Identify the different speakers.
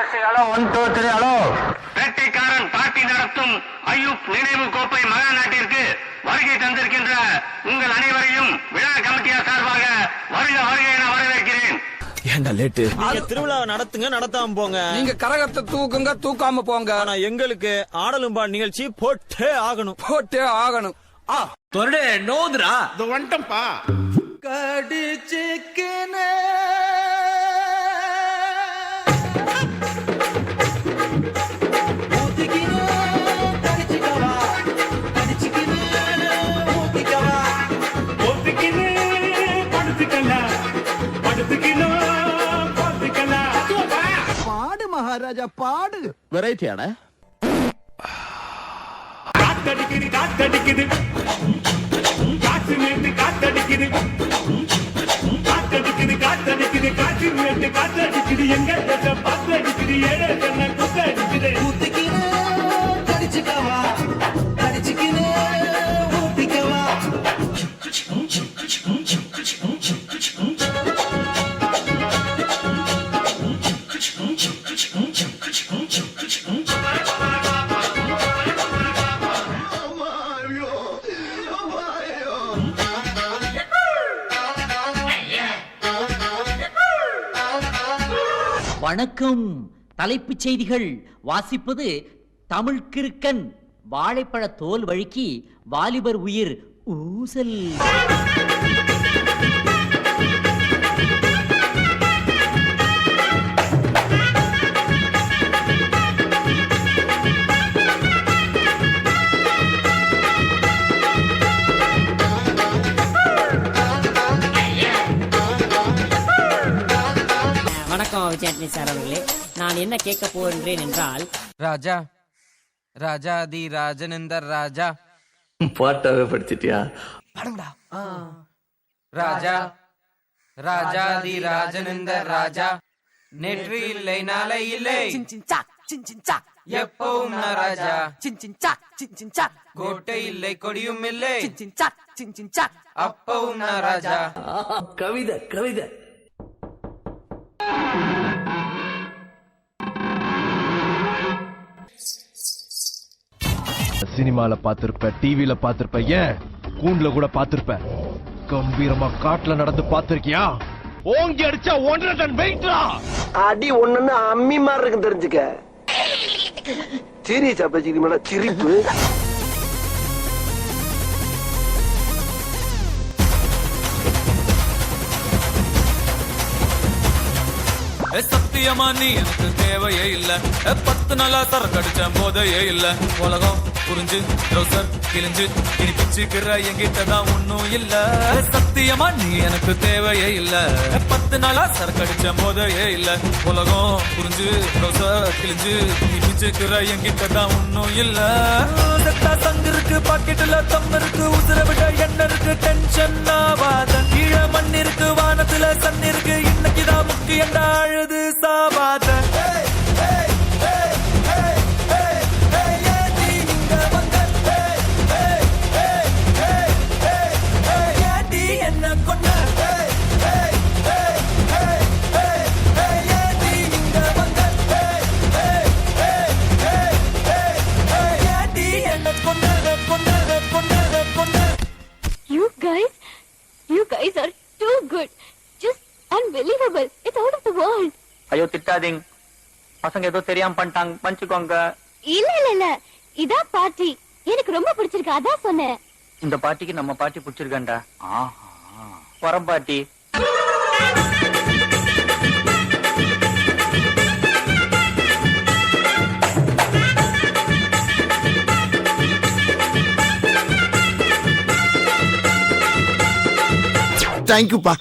Speaker 1: Hello 1 2 3 hello. வேட்டைக்காரன் party நடத்தும் ஐயூப் நினைவு கோப்பை மகாநாட்டிற்கு வருகை தந்திருக்கின்ற உங்கள் அனைவரையும் விழா கமிட்டியார் சார்பாக வருக வருக என வரவேற்கிறேன்.
Speaker 2: ஏண்டா லேட்டு?
Speaker 3: நீங்க திருவிழாவை நடத்துங்க, நடத்தாம போங்க.
Speaker 2: நீங்க கரகத்தை தூக்குங்க, தூக்காம போங்க.
Speaker 3: ஆனா எங்களுக்கு ஆடலும்பா நிகழ்ச்சி போட்டே ஆகணும்,
Speaker 2: போட்டே ஆகணும்.
Speaker 4: தொரடே நோதுரா
Speaker 5: இது வந்துட்டம்பா.
Speaker 3: கடிச்சுக்கினே
Speaker 2: பாடு மகாராஜா பாடு.
Speaker 4: வெரைட்டியான
Speaker 5: காத்தடிக்குது காத்தடிக்குது காற்று மேட்டு காத்தடிக்குது காத்தடிக்குது காத்தடிக்குது காற்று மேட்டு காத்தடிக்குது எங்க பத்து அடிக்குது ஏழை கண்ண குத்து அடிக்குது
Speaker 6: வணக்கம். தலைப்புச் செய்திகள் வாசிப்பது தமிழ் கிறுக்கன். வாழைப்பழ தோல் வழுக்கி வாலிபர் உயிர் ஊசல்.
Speaker 7: வணக்கம் விஜயாட்னி சார் அவர்களே, நான் என்ன கேட்க போகின்றேன் என்றால்,
Speaker 8: ராஜா ராஜாதி ராஜனந்தர் ராஜா
Speaker 4: பாட்டாவே படிச்சிட்டியா?
Speaker 8: ராஜா ராஜாதி ராஜனந்தர் ராஜா நேற்று இல்லை நாளை இல்லை எப்பவும் நான் ராஜா. கோட்டை இல்லை கொடியும் இல்லை அப்பவும் நான் ராஜா.
Speaker 4: கவிதை கவிதை.
Speaker 9: சினிமால பாத்திருப்ப, டிவில பாத்திருப்ப, ஏன் கூண்டுல கூட பாத்திருப்ப. கம்பீரமா காட்டுல நடந்து பாத்திருக்கியா? ஓங்கி அடிச்சா 1.5 டன் வெயிட்ரா.
Speaker 10: அடி ஒண்ணுன்னு அம்மி மாதிரி இருக்கு தெரிஞ்சுக்க. சீரியஸா பேசிக்கிட்டு மேல சிரிப்பு.
Speaker 11: சத்தியமா நீ எனக்கு தேவையே இல்ல. 10 நாளா சரக்கடிச்ச போதையே இல்ல. உலகம் புரிஞ்சு ட்ரௌசர் கிழிஞ்சு இனி பிச்சுக்கிற என்கிட்டதான் ஒன்னும் இல்ல. சத்தியமா நீ எனக்கு தேவையே இல்ல. 10 நாளா சரக்கடிச்ச போதையே இல்ல. உலகம் புரிஞ்சு ட்ரௌசர் கிழிஞ்சு இனி பிச்சுக்கிற என்கிட்டதான் ஒன்னும் இல்ல. செத்தா சங்கு இருக்கு, பாக்கெட்டுல தம் இருக்கு, உசுர விட எண்ணெய் இருக்கு, டென்ஷன் ஆவாத. கீழ மண் இருக்கு, வானத்துல சன் இருக்கு, இன்னைக்குதான் முக்கியம் அழுது சாவாத. என்ன கொண்ட
Speaker 12: You guys are too good. Just unbelievable. It's out of the world.
Speaker 1: ஐயோ திட்டாதீங்க, பசங்க ஏதோ தெரியாம பண்ணிட்டாங்க, மன்னிச்சுக்கோங்க.
Speaker 12: இல்ல இல்ல இல்ல, இதான் பார்ட்டி. எனக்கு ரொம்ப பிடிச்சிருக்கு, அதான் சொன்னேன்.
Speaker 1: இந்த பாட்டிக்கு நம்ம பாட்டி பிடிச்சிருக்கேன்டா. வரம் பாட்டி.
Speaker 5: தேங்க்யூப்பா.